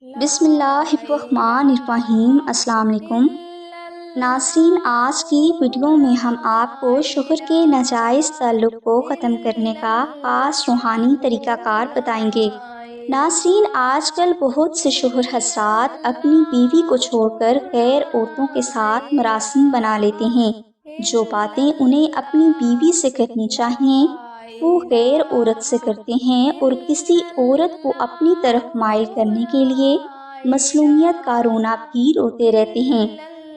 بسم اللہ الرحمن الرحیم۔ السلام علیکم ناظرین، آج کی ویڈیو میں ہم آپ کو شوہر کے ناجائز تعلق کو ختم کرنے کا خاص روحانی طریقہ کار بتائیں گے۔ ناظرین، آج کل بہت سے شوہر حضرات اپنی بیوی کو چھوڑ کر غیر عورتوں کے ساتھ مراسم بنا لیتے ہیں۔ جو باتیں انہیں اپنی بیوی سے کرنی چاہیے وہ غیر عورت سے کرتے ہیں، اور کسی عورت کو اپنی طرف مائل کرنے کے لیے مظلومیت کا رونا بھی روتے رہتے ہیں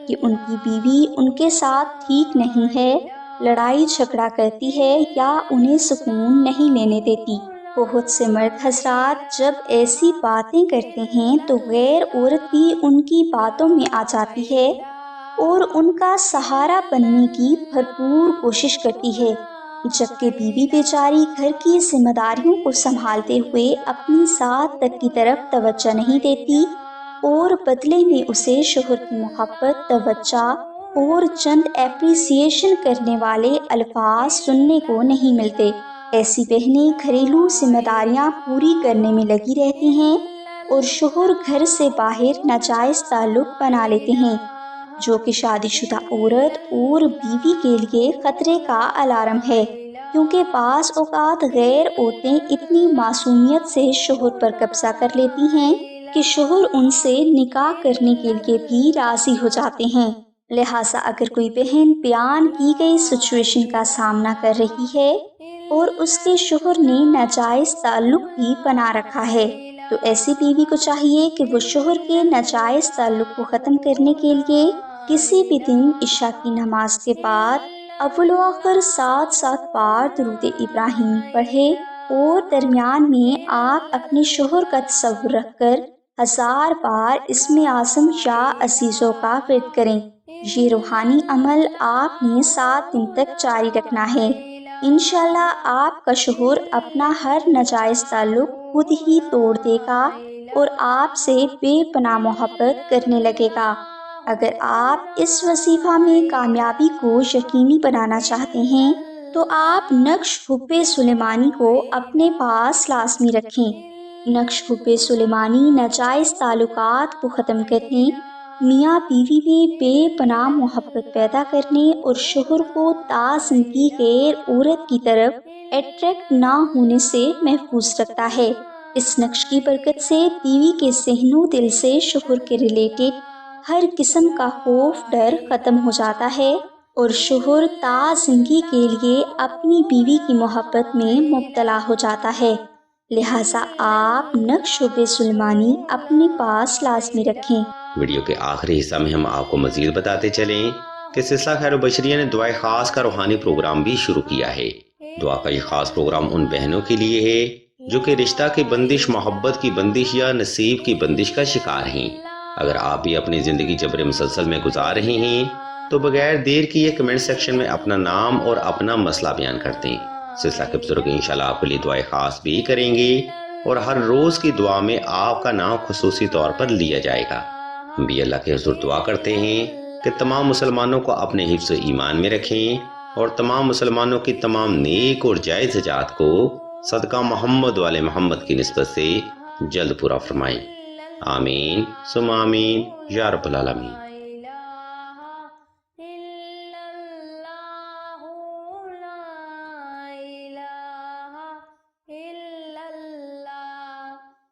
کہ ان کی بیوی ان کے ساتھ ٹھیک نہیں ہے، لڑائی جھگڑا کرتی ہے یا انہیں سکون نہیں لینے دیتی۔ بہت سے مرد حضرات جب ایسی باتیں کرتے ہیں تو غیر عورت بھی ان کی باتوں میں آ جاتی ہے اور ان کا سہارا بننے کی بھرپور کوشش کرتی ہے، جبکہ بیوی بیچاری گھر کی ذمہ داریوں کو سنبھالتے ہوئے اپنی ذات تک کی طرف توجہ نہیں دیتی، اور بدلے میں اسے شوہر کی محبت، توجہ اور چند اپریسیشن کرنے والے الفاظ سننے کو نہیں ملتے۔ ایسی بہنیں گھریلو ذمہ داریاں پوری کرنے میں لگی رہتی ہیں اور شوہر گھر سے باہر ناجائز تعلق بنا لیتے ہیں، جو کہ شادی شدہ عورت اور بیوی کے لیے خطرے کا الارم ہے، کیونکہ بعض اوقات غیر عورتیں اتنی معصومیت سے شوہر پر قبضہ کر لیتی ہیں کہ شوہر ان سے نکاح کرنے کے لیے بھی راضی ہو جاتے ہیں۔ لہٰذا اگر کوئی بہن بیان کی گئی سچویشن کا سامنا کر رہی ہے اور اس کے شوہر نے ناجائز تعلق بھی بنا رکھا ہے تو ایسی بیوی کو چاہیے کہ وہ شوہر کے ناجائز تعلق کو ختم کرنے کے لیے کسی بھی دن عشاء کی نماز کے بعد اول و آخر 7 بار درود ابراہیمی پڑھے، اور درمیان میں آپ اپنے شوہر کا تصور رکھ کر 1000 بار اسم اعظم یا عزیزوں کا ورد کریں۔ یہ روحانی عمل آپ نے 7 دن تک جاری رکھنا ہے۔ انشاءاللہ آپ کا شوہر اپنا ہر ناجائز تعلق خود ہی توڑ دے گا اور آپ سے بے پناہ محبت کرنے لگے گا۔ اگر آپ اس وظیفہ میں کامیابی کو یقینی بنانا چاہتے ہیں تو آپ نقش حب سلیمانی کو اپنے پاس لازمی رکھیں۔ نقش حب سلیمانی ناجائز تعلقات کو ختم کرنے، میاں بیوی میں بے پناہ محبت پیدا کرنے اور شوہر کو تا زندگی غیر عورت کی طرف اٹریکٹ نہ ہونے سے محفوظ رکھتا ہے۔ اس نقش کی برکت سے بیوی کے ذہن و دل سے شوہر کے ریلیٹڈ ہر قسم کا خوف ڈر ختم ہو جاتا ہے، اور شوہر تا زندگی کے لیے اپنی بیوی کی محبت میں مبتلا ہو جاتا ہے۔ لہٰذا آپ نقش حب سلیمانی اپنے پاس لازمی رکھیں۔ ویڈیو کے آخری حصہ میں ہم آپ کو مزید بتاتے چلیں کہ سلسلہ خیر و بشریہ نے دعائے خاص کا روحانی پروگرام بھی شروع کیا ہے۔ دعا کا یہ خاص پروگرام ان بہنوں کے لیے ہے جو کہ رشتہ کی بندش، محبت کی بندش یا نصیب کی بندش کا شکار ہیں۔ اگر آپ بھی اپنی زندگی جبر مسلسل میں گزار رہے ہیں تو بغیر دیر کیے کمنٹ سیکشن میں اپنا نام اور اپنا مسئلہ بیان کر دیں۔ سلسلہ کے بزرگ انشاءاللہ آپ کے لیے دعائے خاص بھی کریں گے، اور ہر روز کی دعا میں آپ کا نام خصوصی طور پر لیا جائے گا۔ ہم بھی اللہ کے حضور دعا کرتے ہیں کہ تمام مسلمانوں کو اپنے حفظ و ایمان میں رکھیں، اور تمام مسلمانوں کی تمام نیک اور جائز حاجات کو صدقہ محمد والے محمد کی نسبت سے جلد پورا فرمائیں۔ آمین ثم آمین یا رب العالمین۔